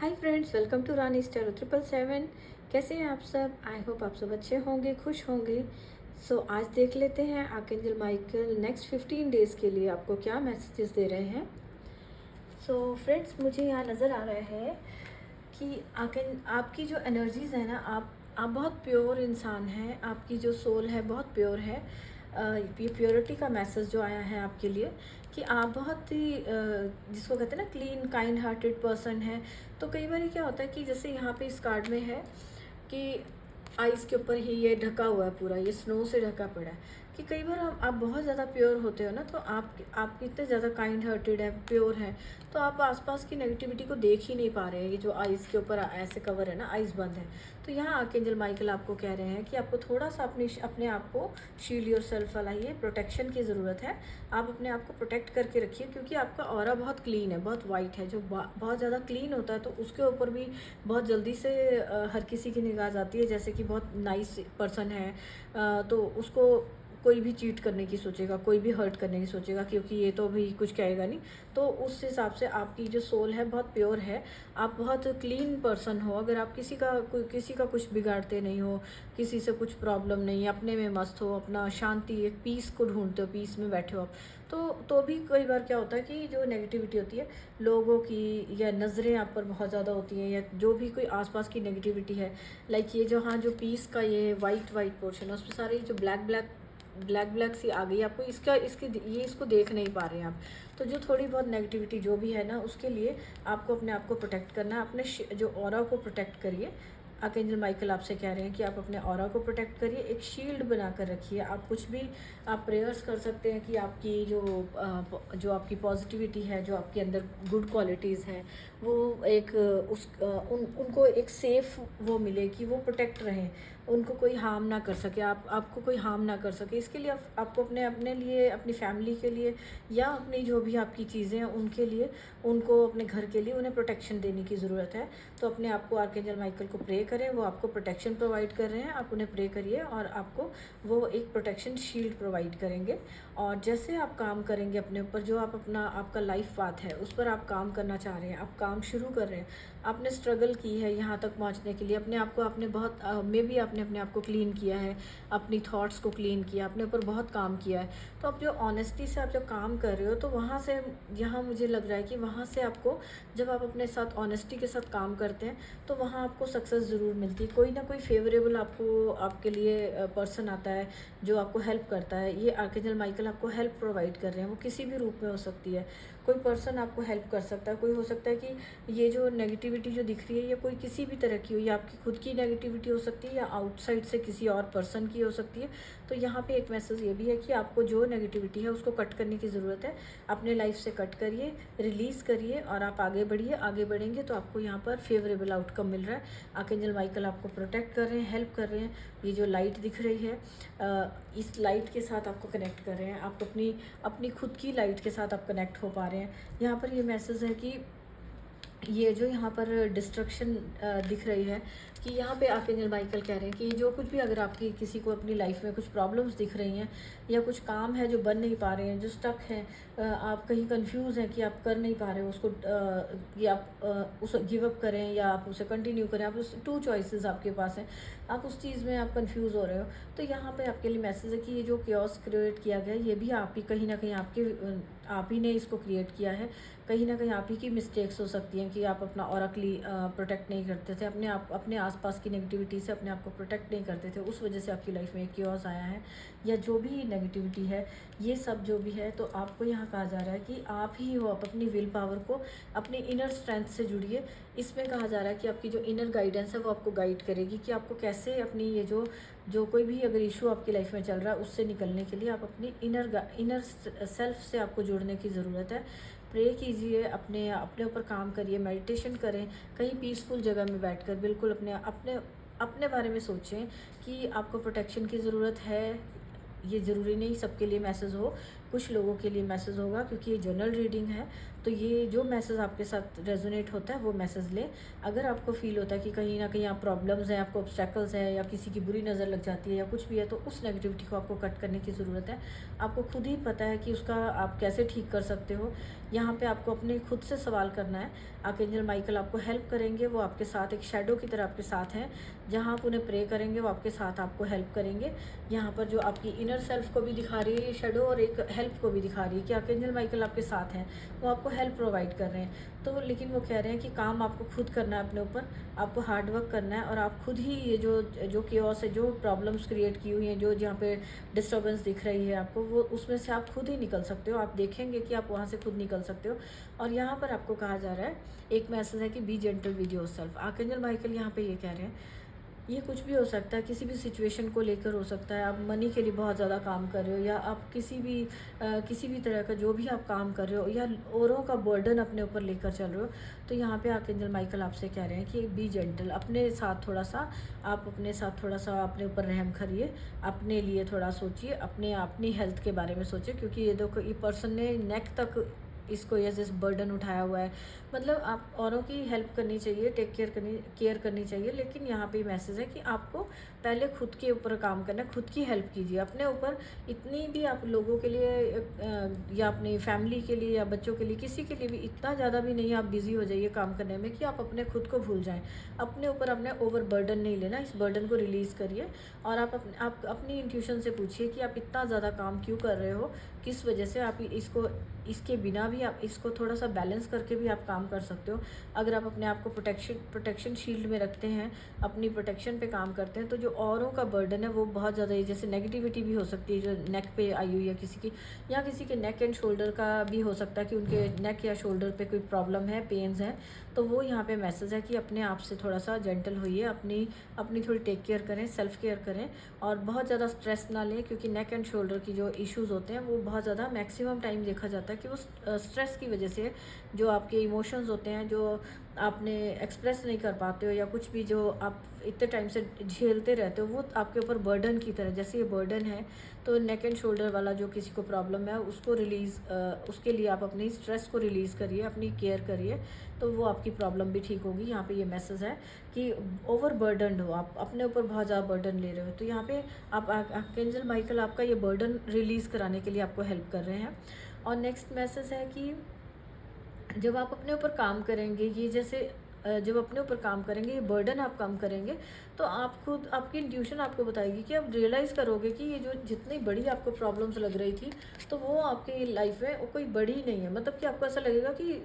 Hi friends, welcome to Rani star 777। कैसे हैं आप सब? आई होप आप सब अच्छे होंगे, खुश होंगे। आज देख लेते हैं आर्कएंजल माइकल नेक्स्ट 15 डेज़ के लिए आपको क्या मैसेजेस दे रहे हैं। फ्रेंड्स, मुझे यहाँ नज़र आ रहा है कि आपकी जो एनर्जीज़ है ना, आप बहुत प्योर इंसान हैं। आपकी जो सोल है बहुत प्योर है। ये प्योरिटी का मैसेज जो आया है आपके लिए कि आप बहुत ही जिसको कहते हैं ना क्लीन काइंड हार्टेड पर्सन है। तो कई बार क्या होता है कि जैसे यहाँ पे इस कार्ड में है कि आइस के ऊपर ही ये ढका हुआ है, पूरा ये स्नो से ढका पड़ा है। कि कई बार आप बहुत ज़्यादा प्योर होते हो ना, तो आप इतने ज़्यादा काइंड हार्टेड है, प्योर हैं, तो आप आसपास की नेगेटिविटी को देख ही नहीं पा रहे हैं। ये जो आइस के ऊपर ऐसे कवर है ना, आइस बंद है। तो यहाँ आर्कएंजल माइकल आपको कह रहे हैं कि आपको थोड़ा सा अपने आप को शील्ड योर सेल्फ वाला ये प्रोटेक्शन की ज़रूरत है। आप अपने आप को प्रोटेक्ट करके रखिए, क्योंकि आपका ऑरा बहुत क्लीन है, बहुत वाइट है। जो बहुत ज़्यादा क्लीन होता है तो उसके ऊपर भी बहुत जल्दी से हर किसी की निगाह जाती है। जैसे कि बहुत नाइस पर्सन है, तो उसको कोई भी चीट करने की सोचेगा, कोई भी हर्ट करने की सोचेगा, क्योंकि ये तो भी कुछ कहेगा नहीं। तो उस हिसाब से आपकी जो सोल है बहुत प्योर है। आप बहुत क्लीन पर्सन हो। अगर आप किसी का कुछ बिगाड़ते नहीं हो, किसी से कुछ प्रॉब्लम नहीं, अपने में मस्त हो, अपना शांति एक पीस को ढूंढते हो, पीस में बैठे हो आप, तो भी कई बार क्या होता है कि जो नेगेटिविटी होती है लोगों की, या नज़रें आप पर बहुत ज़्यादा होती हैं, या जो भी कोई आसपास की नेगेटिविटी है, लाइक ये जो हाँ जो पीस का ये वाइट वाइट पोर्शन है, उसमें सारी जो ब्लैक सी आ गई आपको, इसको देख नहीं पा रहे हैं आप। तो जो थोड़ी बहुत नेगेटिविटी जो भी है ना, उसके लिए आपको अपने आप को प्रोटेक्ट करना है। अपने जो ऑरा को प्रोटेक्ट करिए। आर्कएंजल माइकल आपसे कह रहे हैं कि आप अपने ऑरा को प्रोटेक्ट करिए, एक शील्ड बनाकर रखिए। आप कुछ भी आप प्रेयर्स कर सकते हैं कि आपकी जो आपकी पॉजिटिविटी है, जो आपके अंदर गुड क्वालिटीज़ हैं, वो एक उनको एक सेफ वो मिले, कि वो प्रोटेक्ट रहें, उनको कोई हार्म ना कर सके, आपको कोई हार्म ना कर सके। इसके लिए आपको अपने अपने लिए, अपनी फैमिली के लिए, या अपनी जो भी आपकी चीज़ें हैं उनके लिए, उनको अपने घर के लिए उन्हें प्रोटेक्शन देने की ज़रूरत है। तो अपने आप को आर्कएंजल माइकल को प्रे करें, वो आपको प्रोटेक्शन प्रोवाइड कर रहे हैं। आप उन्हें प्रे करिए और आपको वो एक प्रोटेक्शन शील्ड प्रोवाइड करेंगे। और जैसे आप काम करेंगे अपने ऊपर, जो आपका लाइफ पाथ है उस पर आप काम करना चाह रहे हैं, आप काम शुरू कर रहे हैं, आपने स्ट्रगल की है यहाँ तक पहुँचने के लिए, अपने आप को आपने बहुत मे बी आपने अपने आप को क्लीन किया है, अपनी थॉट्स को क्लीन किया, अपने ऊपर बहुत काम किया है। तो अब जो ऑनेस्टी से आप जब काम कर रहे हो, तो वहाँ से यहाँ मुझे लग रहा है कि वहाँ से आपको, जब आप अपने साथ ऑनेस्टी के साथ काम करते हैं, तो वहाँ आपको सक्सेस ज़रूर मिलती है। कोई ना कोई फेवरेबल आपके लिए पर्सन आता है जो आपको हेल्प करता है। ये आर्कएंजल माइकल आपको हेल्प प्रोवाइड कर रहे हैं। वो किसी भी रूप में हो सकती है। कोई पर्सन आपको हेल्प कर सकता है। कोई हो सकता है कि ये जो नेगेटिविटी जो दिख रही है, ये कोई किसी भी तरह की हो, या आपकी खुद की नेगेटिविटी हो सकती है, या आउटसाइड से किसी और पर्सन की हो सकती है। तो यहाँ पे एक मैसेज ये भी है कि आपको जो नेगेटिविटी है उसको कट करने की ज़रूरत है। अपने लाइफ से कट करिए, रिलीज़ करिए, और आप आगे बढ़िए। आगे बढ़ेंगे तो आपको यहाँ पर फेवरेबल आउटकम मिल रहा है। आर्कएंजल माइकल आपको प्रोटेक्ट कर रहे हैं, हेल्प कर रहे हैं। ये जो लाइट दिख रही है, इस लाइट के साथ आपको कनेक्ट कर रहे हैं। आप अपनी खुद की लाइट के साथ आप कनेक्ट हो पा रहे हैं। यहाँ पर ये मैसेज है कि ये जो यहाँ पर डिस्ट्रक्शन दिख रही है, कि यहाँ पे आर्कएंजल माइकल कह रहे हैं कि जो कुछ भी, अगर आपकी किसी को अपनी लाइफ में कुछ प्रॉब्लम्स दिख रही हैं, या कुछ काम है जो बन नहीं पा रहे हैं, जो स्टक हैं, आप कहीं कंफ्यूज हैं कि आप कर नहीं पा रहे हो उसको, कि आप उसे गिव अप करें या आप उसे कंटिन्यू करें। आप उस 2 चॉइसेस आपके पास हैं, आप उस चीज़ में आप कंफ्यूज हो रहे हो। तो यहाँ पे आपके लिए मैसेज है कि ये जो क्योस क्रिएट किया गया है, ये भी आप ही कहीं ना कहीं आप ही ने इसको क्रिएट किया है। कहीं ना कहीं आप ही की मिस्टेक्स हो सकती हैं कि आप अपना ऑरेकली प्रोटेक्ट नहीं करते थे, अपने आसपास की नेगेटिविटी से अपने आप को प्रोटेक्ट नहीं करते थे। उस वजह से आपकी लाइफ में क्योस आया है, या जो भी नेगेटिविटी है, ये सब जो भी है। तो आपको यहाँ कहा जा रहा है कि आप ही हो, आप अपनी विल पावर को, अपनी इनर स्ट्रेंथ से जुड़िए। इसमें कहा जा रहा है कि आपकी जो इनर गाइडेंस है वो आपको गाइड करेगी कि आपको कैसे अपनी ये जो कोई भी अगर इशू आपकी लाइफ में चल रहा है, उससे निकलने के लिए आप अपनी इनर सेल्फ से आपको जुड़ने की ज़रूरत है। प्रे कीजिए, अपने अपने ऊपर काम करिए, मेडिटेशन करें, कहीं पीसफुल जगह में बैठकर बिल्कुल अपने अपने अपने बारे में सोचें कि आपको प्रोटेक्शन की ज़रूरत है। ये ज़रूरी नहीं सबके लिए मैसेज हो, कुछ लोगों के लिए मैसेज होगा, क्योंकि ये जनरल रीडिंग है, तो ये जो मैसेज आपके साथ रेजोनेट होता है वो मैसेज लें। अगर आपको फील होता है कि कहीं ना कहीं आप प्रॉब्लम्स हैं, आपको ऑब्स्टेकल्स है, या किसी की बुरी नज़र लग जाती है या कुछ भी है, तो उस नेगेटिविटी को आपको कट करने की ज़रूरत है। आपको खुद ही पता है कि उसका आप कैसे ठीक कर सकते हो। यहाँ पे आपको अपने खुद से सवाल करना है। आर्कएंजल माइकल आपको हेल्प करेंगे, वो आपके साथ एक शैडो की तरह आपके साथ हैं। जहाँ आप उन्हें प्रे करेंगे वो आपके साथ आपको हेल्प करेंगे। यहाँ पर जो आपकी इनर सेल्फ को भी दिखा रही है ये शैडो, और एक हेल्प को भी दिखा रही है कि आर्कएंजल माइकल आपके साथ हैं, वो आपको हेल्प प्रोवाइड कर रहे हैं। तो लेकिन वो कह रहे हैं कि काम आपको खुद करना है अपने ऊपर, आपको हार्ड वर्क करना है, और आप खुद ही ये जो जो केओस है, जो प्रॉब्लम्स क्रिएट की हुई हैं, जो जहाँ पे डिस्टर्बेंस दिख रही है आपको, वो उसमें से आप खुद ही निकल सकते हो। आप देखेंगे कि आप वहाँ से खुद निकल सकते हो। और यहाँ पर आपको कहा जा रहा है, एक मैसेज है कि B gentle with yourself. Archangel Michael यहाँ पे ये कह रहे हैं, ये कुछ भी हो सकता है, किसी भी सिचुएशन को लेकर हो सकता है। आप मनी के लिए बहुत ज़्यादा काम कर रहे हो, या आप किसी भी तरह का जो भी आप काम कर रहे हो, या औरों का बर्डन अपने ऊपर लेकर चल रहे हो, तो यहाँ पे आर्कएंजल माइकल आपसे कह रहे हैं कि बी जेंटल, अपने साथ थोड़ा सा अपने ऊपर रहम करिए, अपने लिए थोड़ा सोचिए, अपनी हेल्थ के बारे में सोचिए। क्योंकि ये देखो, ये पर्सन ने नेक तक इसको ये जैसे बर्डन उठाया हुआ है। मतलब आप औरों की हेल्प करनी चाहिए, केयर करनी चाहिए, लेकिन यहाँ पे मैसेज है कि आपको पहले खुद के ऊपर काम करना है, खुद की हेल्प कीजिए अपने ऊपर। इतनी भी आप लोगों के लिए या अपनी फैमिली के लिए या बच्चों के लिए, किसी के लिए भी इतना ज़्यादा भी नहीं आप बिज़ी हो जाइए काम करने में कि आप अपने खुद को भूल जाएं। अपने ऊपर अपने ओवर बर्डन नहीं लेना, इस बर्डन को रिलीज़ करिए। और आप अपनी इंट्यूशन से पूछिए कि आप इतना ज़्यादा काम क्यों कर रहे हो, किस वजह से। आप इसके बिना भी आप इसको थोड़ा सा बैलेंस करके भी आप काम कर सकते हो। अगर आप अपने आप को प्रोटेक्शन शील्ड में रखते हैं, अपनी प्रोटेक्शन पे काम करते हैं, तो जो औरों का बर्डन है वो बहुत ज़्यादा, जैसे नेगेटिविटी भी हो सकती है जो नेक पे आई हुई है किसी की, या किसी के नेक एंड शोल्डर का भी हो सकता है कि उनके नेक या शोल्डर पे कोई प्रॉब्लम है, पेन्स हैं। तो वो यहाँ पे मैसेज है कि अपने आप से थोड़ा सा जेंटल होइए, अपनी थोड़ी टेक केयर करें, सेल्फ केयर करें, और बहुत ज़्यादा स्ट्रेस ना लें। क्योंकि नेक एंड शोल्डर की जो इश्यूज़ होते हैं वो बहुत ज़्यादा मैक्सिमम टाइम देखा जाता है कि वो स्ट्रेस की वजह से, जो आपके इमोशंस होते हैं जो आपने एक्सप्रेस नहीं कर पाते हो, या कुछ भी जो आप इतने टाइम से झेलते रहते हो, वो आपके ऊपर बर्डन की तरह, जैसे ये बर्डन है। तो नेक एंड शोल्डर वाला जो किसी को प्रॉब्लम है उसको उसके लिए आप अपनी स्ट्रेस को रिलीज़ करिए, अपनी केयर करिए, तो वो आपकी प्रॉब्लम भी ठीक होगी। यहाँ पे ये मैसेज है कि ओवर बर्डन हो, आप अपने ऊपर बहुत ज़्यादा बर्डन ले रहे हो, तो यहाँ पे आप आर्कएंजल माइकल आपका ये बर्डन रिलीज़ कराने के लिए आपको हेल्प कर रहे हैं। और नेक्स्ट मैसेज है कि जब आप अपने ऊपर काम करेंगे, ये जैसे जब अपने ऊपर काम करेंगे, ये बर्डन आप कम करेंगे, तो आप खुद, आपकी इंट्यूशन आपको बताएगी कि आप रियलाइज़ करोगे कि ये जो जितनी बड़ी आपको प्रॉब्लम्स लग रही थी, तो वो आपकी लाइफ में कोई बड़ी नहीं है। मतलब कि आपको ऐसा लगेगा कि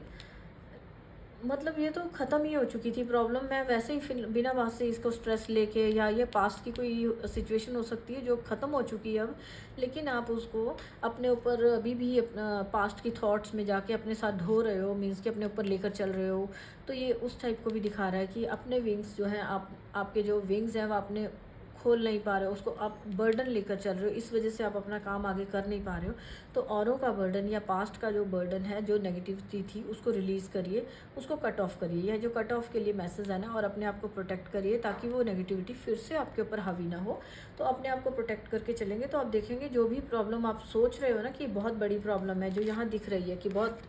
मतलब ये तो ख़त्म ही हो चुकी थी प्रॉब्लम। मैं वैसे ही फिर बिना बात से इसको स्ट्रेस लेके, या ये पास्ट की कोई सिचुएशन हो सकती है जो ख़त्म हो चुकी है अब, लेकिन आप उसको अपने ऊपर अभी भी अपना पास्ट की थॉट्स में जाके अपने साथ ढो रहे हो, मीन्स कि अपने ऊपर लेकर चल रहे हो। तो ये उस टाइप को भी दिखा रहा है कि अपने विंग्स जो हैं, आपके जो विंग्स हैं वो आपने खोल नहीं पा रहे हो, उसको आप बर्डन लेकर चल रहे हो, इस वजह से आप अपना काम आगे कर नहीं पा रहे हो। तो औरों का बर्डन या पास्ट का जो बर्डन है, जो नेगेटिविटी थी, उसको रिलीज़ करिए, उसको कट ऑफ करिए। यह जो कट ऑफ के लिए मैसेज है ना, और अपने आप को प्रोटेक्ट करिए ताकि वो नेगेटिविटी फिर से आपके ऊपर हावी ना हो। तो अपने आप को प्रोटेक्ट करके चलेंगे तो आप देखेंगे जो भी प्रॉब्लम आप सोच रहे हो ना कि बहुत बड़ी प्रॉब्लम है, जो यहाँ दिख रही है कि बहुत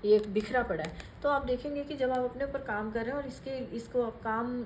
ये बिखरा पड़ा है, तो आप देखेंगे कि जब आप अपने ऊपर काम कर रहे हो, और इसको आप काम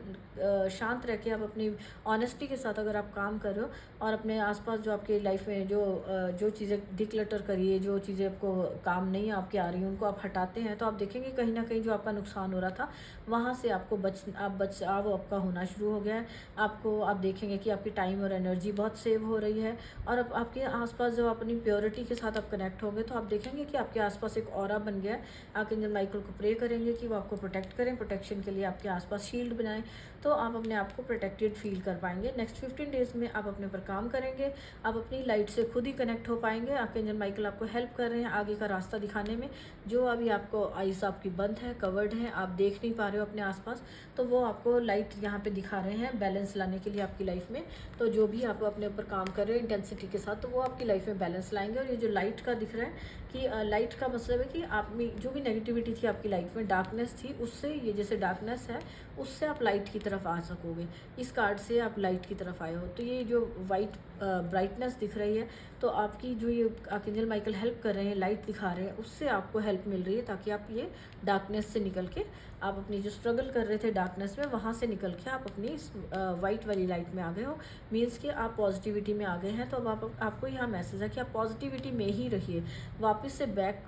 शांत रह के, आप अपनी ऑनेस्टी के साथ अगर आप काम कर रहे हो, और अपने आसपास जो आपके लाइफ में जो चीज़ें डिक्लटर करिए, जो चीज़ें आपको काम नहीं आपके आ रही, उनको आप हटाते हैं, तो आप देखेंगे कहीं ना कहीं जो आपका नुकसान हो रहा था, वहाँ से आपको बचाव आपका होना शुरू हो गया है। आप देखेंगे कि आपकी टाइम और एनर्जी बहुत सेव हो रही है। और अब आपके आसपास जब अपनी प्योरिटी के साथ आप कनेक्ट होंगे, तो आप देखेंगे कि आपके आसपास एक ऑरा बन गया है। आर्कएंजल माइकल को प्रे करेंगे कि वो आपको प्रोटेक्ट करें, प्रोटेक्शन के लिए आपके आसपास शील्ड बनाएं, तो आप अपने आप को प्रोटेक्टेड फील कर पाएंगे। नेक्स्ट 15 डेज़ में आप अपने ऊपर काम करेंगे, आप अपनी लाइट से खुद ही कनेक्ट हो पाएंगे। आर्कएंजल माइकल आपको हेल्प कर रहे हैं आगे का रास्ता दिखाने में। जो अभी आपको आइज़ आपकी बंद है, कवर्ड है, आप देख नहीं पा रहे हो अपने आसपास, तो वो आपको लाइट यहाँ पे दिखा रहे हैं बैलेंस लाने के लिए आपकी लाइफ में। तो जो भी आप अपने ऊपर काम कर रहे हो इंटेंसिटी के साथ, तो वो आपकी लाइफ में बैलेंस लाएंगे। और ये जो लाइट का दिख रहा है कि लाइट का मतलब है कि आप में जो भी नेगेटिविटी थी आपकी लाइफ में, डार्कनेस थी, उससे ये जैसे डार्कनेस है, उससे आप लाइट की तरफ तरफ आ सकोगे। इस कार्ड से आप लाइट की तरफ आए हो। तो ये जो वाइट ब्राइटनेस दिख रही है, तो आपकी जो ये आर्कएंजल माइकल हेल्प कर रहे हैं, लाइट दिखा रहे हैं, उससे आपको हेल्प मिल रही है, ताकि आप ये डार्कनेस से निकल के, आप अपनी जो स्ट्रगल कर रहे थे डार्कनेस में, वहाँ से निकल के आप अपनी इस वाइट वाली लाइट में आ गए हो। मीन्स कि आप पॉजिटिविटी में आ गए हैं। तो अब आपको यहाँ मैसेज है कि आप पॉजिटिविटी में ही रहिए। वापस से बैक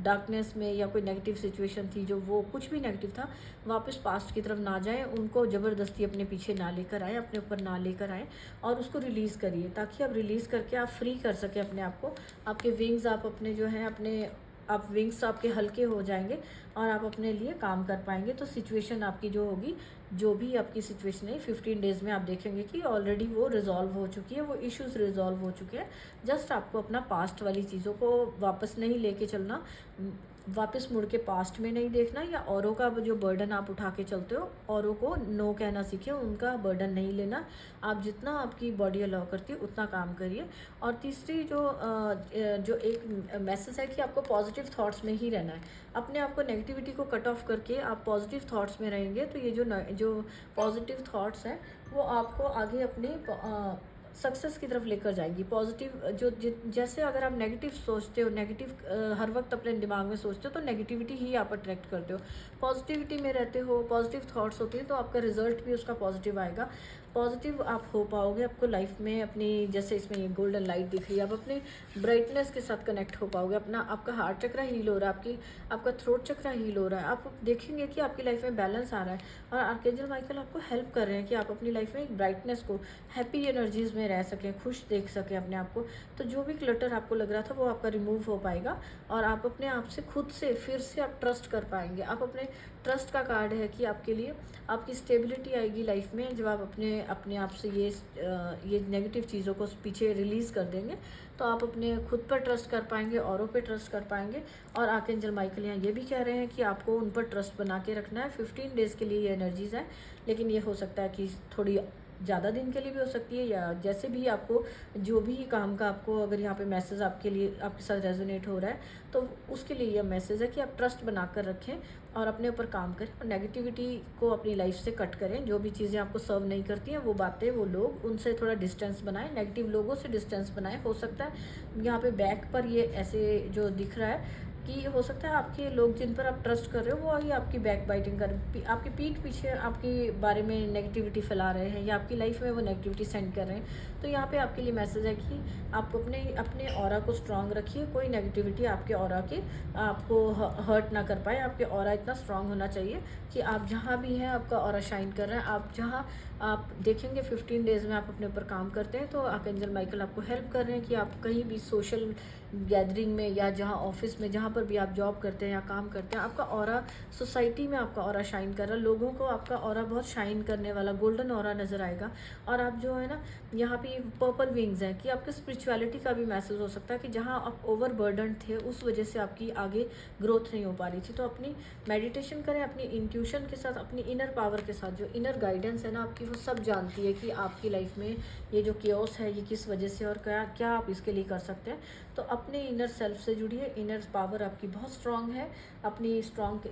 डार्कनेस में, या कोई नेगेटिव सिचुएशन थी जो वो कुछ भी नेगेटिव था, वापस पास्ट की तरफ ना जाएं, उनको ज़बरदस्ती अपने पीछे ना लेकर आए, अपने ऊपर ना लेकर आए, और उसको रिलीज़ करिए, ताकि आप रिलीज़ करके आप फ्री कर सकें अपने आप को। आपके विंग्स, आप अपने जो हैं आप विंग्स आपके हल्के हो जाएंगे, और आप अपने लिए काम कर पाएंगे। तो सिचुएशन आपकी जो होगी, जो भी आपकी सिचुएशन है, 15 डेज़ में आप देखेंगे कि ऑलरेडी वो रिजॉल्व हो चुकी है, वो इश्यूज़ रिजॉल्व हो चुके हैं। जस्ट आपको अपना पास्ट वाली चीज़ों को वापस नहीं लेके चलना, वापस मुड़ के पास्ट में नहीं देखना, या औरों का जो बर्डन आप उठा के चलते हो, औरों को नो कहना सीखिए, उनका बर्डन नहीं लेना। आप जितना आपकी बॉडी अलाउ करती है उतना काम करिए। और तीसरी जो एक मैसेज है कि आपको पॉजिटिव थॉट्स में ही रहना है। अपने आप को नेगेटिविटी को कट ऑफ करके आप पॉजिटिव थॉट्स में रहेंगे, तो ये जो पॉजिटिव थॉट्स हैं वो आपको आगे अपने सक्सेस की तरफ लेकर जाएंगी। पॉजिटिव जैसे अगर आप नेगेटिव सोचते हो, नेगेटिव हर वक्त अपने दिमाग में सोचते हो, तो नेगेटिविटी ही आप अट्रैक्ट करते हो। पॉजिटिविटी में रहते हो, पॉजिटिव थॉट्स होते हैं, तो आपका रिजल्ट भी उसका पॉजिटिव आएगा। पॉजिटिव आप हो पाओगे, आपको लाइफ में अपनी, जैसे इसमें ये गोल्डन लाइट दिख रही है, आप अपने ब्राइटनेस के साथ कनेक्ट हो पाओगे। आपका हार्ट चक्रा हील हो रहा है, आपका थ्रोट चक्रा हील हो रहा है। आप देखेंगे कि आपकी लाइफ में बैलेंस आ रहा है, और आर्कएंजल माइकल आपको हेल्प कर रहे हैं कि आप अपनी लाइफ में एक ब्राइटनेस को, हैप्पी एनर्जीज में रह सकें, खुश देख सकें अपने आप को। तो जो भी क्लटर आपको लग रहा था वो आपका रिमूव हो पाएगा, और आप अपने आप से खुद से फिर से आप ट्रस्ट कर पाएंगे। आप अपने ट्रस्ट का कार्ड है कि आपके लिए आपकी स्टेबिलिटी आएगी लाइफ में, जब आप अपने आप से ये नेगेटिव चीज़ों को पीछे रिलीज़ कर देंगे, तो आप अपने खुद पर ट्रस्ट कर पाएंगे, औरों पे ट्रस्ट कर पाएंगे। और आर्कएंजल माइकल यहाँ ये भी कह रहे हैं कि आपको उन पर ट्रस्ट बना के रखना है। 15 डेज़ के लिए ये एनर्जीज़ है, लेकिन ये हो सकता है कि थोड़ी ज़्यादा दिन के लिए भी हो सकती है, या जैसे भी आपको, जो भी काम का आपको, अगर यहाँ पे मैसेज आपके लिए, आपके साथ रेजोनेट हो रहा है, तो उसके लिए यह मैसेज है कि आप ट्रस्ट बनाकर रखें और अपने ऊपर काम करें, और नेगेटिविटी को अपनी लाइफ से कट करें। जो भी चीज़ें आपको सर्व नहीं करती हैं, वो बातें, वो लोग, उनसे थोड़ा डिस्टेंस बनाएं, नेगेटिव लोगों से डिस्टेंस बनाएं। हो सकता है यहाँ पे बैक पर ये ऐसे जो दिख रहा है कि हो सकता है आपके लोग जिन पर आप ट्रस्ट कर रहे हो, वो ही आपकी बैक बाइटिंग आपकी पीठ पीछे आपके बारे में नेगेटिविटी फैला रहे हैं, या आपकी लाइफ में वो नेगेटिविटी सेंड कर रहे हैं। तो यहाँ पे आपके लिए मैसेज है कि आपको अपने ऑरा को स्ट्रांग रखिए। कोई नेगेटिविटी आपके ऑरा के आपको हर्ट ना कर पाए। आपके ऑरा इतना स्ट्रांग होना चाहिए कि आप जहाँ भी हैं आपका ऑरा शाइन कर रहा है। आप जहाँ आप देखेंगे 15 डेज़ में आप अपने ऊपर काम करते हैं, तो आर्कएंजल माइकल आपको हेल्प कर रहे हैं कि आप कहीं भी सोशल गैदरिंग में, या जहाँ ऑफिस में, जहाँ पर भी आप जॉब करते हैं या काम करते हैं, आपका ऑरा, सोसाइटी में आपका ऑरा शाइन कर रहा है। लोगों को आपका ऑरा बहुत शाइन करने वाला गोल्डन ऑरा नज़र आएगा। और आप जो है ना, यहाँ पे पर्पल विंग्स हैं कि आपके स्पिरिचुअलिटी का भी मैसेज हो सकता है कि जहाँ आप ओवर बर्डन थे, उस वजह से आपकी आगे ग्रोथ नहीं हो पा रही थी। तो अपनी मेडिटेशन करें, अपनी इंट्यूशन के साथ, अपनी इनर पावर के साथ। जो इनर गाइडेंस है ना आपकी, वो सब जानती है कि आपकी लाइफ में ये जो केओस है ये किस वजह से, और क्या क्या आप इसके लिए कर सकते हैं। तो अपने इनर सेल्फ से जुड़िए। इनर पावर आपकी बहुत स्ट्रांग है। अपनी स्ट्रांग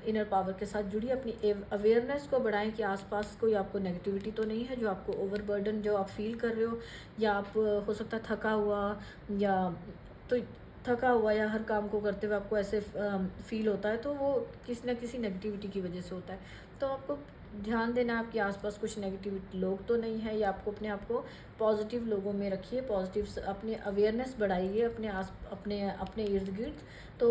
इनर पावर के साथ जुड़िए। अपनी अवेयरनेस को बढ़ाएं कि आसपास कोई आपको नेगेटिविटी तो नहीं है जो आपको ओवरबर्डन जो आप फील कर रहे हो, या आप हो सकता है थका हुआ, या तो थका हुआ, या हर काम को करते हुए आपको ऐसे फील होता है, तो वो किसी न किसी नेगेटिविटी की वजह से होता है। तो आपको ध्यान देना आपके आसपास कुछ नेगेटिव लोग तो नहीं है, या आपको अपने आप को पॉजिटिव लोगों में रखिए। पॉजिटिव अपनी अवेयरनेस बढ़ाइए अपने इर्द गिर्द। तो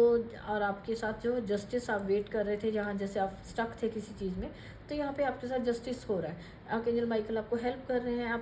और आपके साथ जो जस्टिस आप वेट कर रहे थे, जहाँ जैसे आप स्टक थे किसी चीज़ में, तो यहाँ पे आपके साथ जस्टिस हो रहा है। आर्कएंजल माइकल आपको हेल्प कर रहे हैं।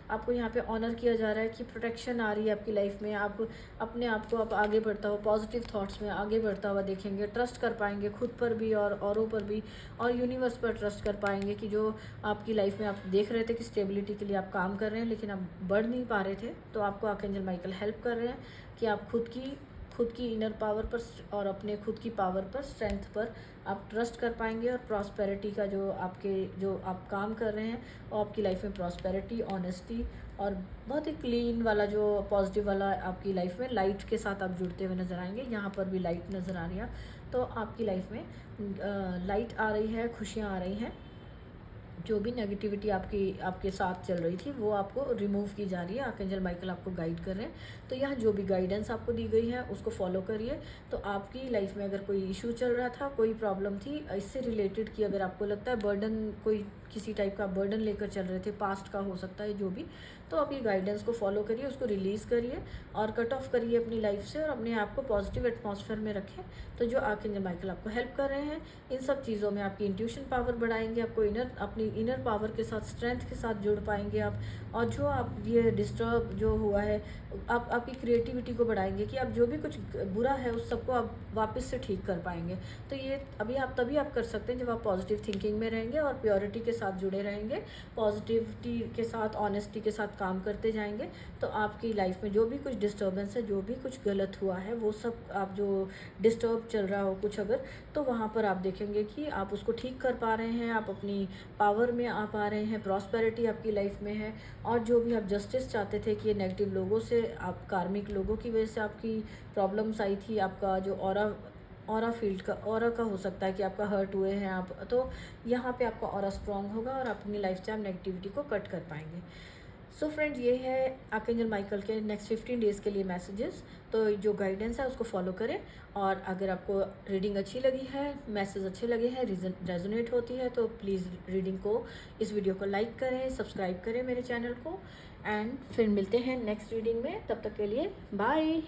आपको यहाँ पे ऑनर किया जा रहा है कि प्रोटेक्शन आ रही है आपकी लाइफ में। आप अपने आप को आप आगे बढ़ता हो, पॉजिटिव थॉट्स में आगे बढ़ता हुआ देखेंगे। ट्रस्ट कर पाएंगे खुद पर भी और औरों पर भी, और यूनिवर्स पर ट्रस्ट कर पाएंगे कि जो आपकी लाइफ में आप देख रहे थे कि स्टेबिलिटी के लिए आप काम कर रहे हैं, लेकिन आप बढ़ नहीं पा रहे थे, तो आपको आर्कएंजल माइकल हेल्प कर रहे हैं कि आप खुद की इनर पावर पर और अपने खुद की पावर पर, स्ट्रेंथ पर आप ट्रस्ट कर पाएंगे। और प्रॉस्पेरिटी का जो आप काम कर रहे हैं, वो आपकी लाइफ में प्रॉस्पेरिटी, ऑनेस्टी और बहुत ही क्लीन वाला, जो पॉजिटिव वाला आपकी लाइफ में लाइट के साथ आप जुड़ते हुए नज़र आएंगे। यहाँ पर भी लाइट नज़र आ रही है, तो आपकी लाइफ में लाइट आ रही है, खुशियाँ आ रही हैं। जो भी नेगेटिविटी आपके साथ चल रही थी वो आपको रिमूव की जा रही है। आर्कएंजल माइकल आपको गाइड कर रहे हैं। तो यहाँ जो भी गाइडेंस आपको दी गई है उसको फॉलो करिए। तो आपकी लाइफ में अगर कोई इशू चल रहा था, कोई प्रॉब्लम थी इससे रिलेटेड की, अगर आपको लगता है बर्डन, कोई किसी टाइप का बर्डन लेकर चल रहे थे, पास्ट का हो सकता है जो भी, तो आप ये गाइडेंस को फॉलो करिए, उसको रिलीज़ करिए और कट ऑफ करिए अपनी लाइफ से और अपने आप को पॉजिटिव एटमॉस्फेयर में रखें। तो जो आर्कएंजल माइकल आपको हेल्प कर रहे हैं इन सब चीज़ों में, आपकी इंट्यूशन पावर बढ़ाएंगे, आपको अपनी इनर पावर के साथ, स्ट्रेंथ के साथ जुड़ पाएंगे आप। और जो आप ये डिस्टर्ब जो हुआ है, आप आपकी क्रिएटिविटी को बढ़ाएंगे कि आप जो भी कुछ बुरा है उस सबको आप वापस से ठीक कर पाएंगे। तो ये तभी आप कर सकते हैं जब आप पॉजिटिव थिंकिंग में रहेंगे और प्योरिटी के साथ जुड़े रहेंगे, पॉजिटिविटी के साथ, ऑनेस्टी के साथ काम करते जाएंगे। तो आपकी लाइफ में जो भी कुछ डिस्टर्बेंस है, जो भी कुछ गलत हुआ है, वो सब आप जो डिस्टर्ब चल रहा हो कुछ अगर, तो वहाँ पर आप देखेंगे कि आप उसको ठीक कर पा रहे हैं, आप अपनी पावर में आ पा रहे हैं, प्रॉस्पेरिटी आपकी लाइफ में है। और जो भी आप जस्टिस चाहते थे कि ये नेगेटिव लोगों से, आप कार्मिक लोगों की वजह से आपकी प्रॉब्लम्स आई थी, आपका जो ऑरा फील्ड का, ऑरा का हो सकता है कि आपका हर्ट हुए हैं आप, तो यहाँ पे आपका ऑरा स्ट्रॉन्ग होगा और अपनी लाइफ से आप नेगेटिविटी को कट कर पाएंगे। सो फ्रेंड्स, ये है आर्कएंजल माइकल के नेक्स्ट 15 डेज़ के लिए मैसेजेस। तो जो गाइडेंस है उसको फॉलो करें। और अगर आपको रीडिंग अच्छी लगी है, मैसेज अच्छे लगे हैं, रेजोनेट होती है, तो प्लीज़ रीडिंग को, इस वीडियो को लाइक करें, सब्सक्राइब करें मेरे चैनल को। एंड फिर मिलते हैं नेक्स्ट रीडिंग में, तब तक के लिए बाय।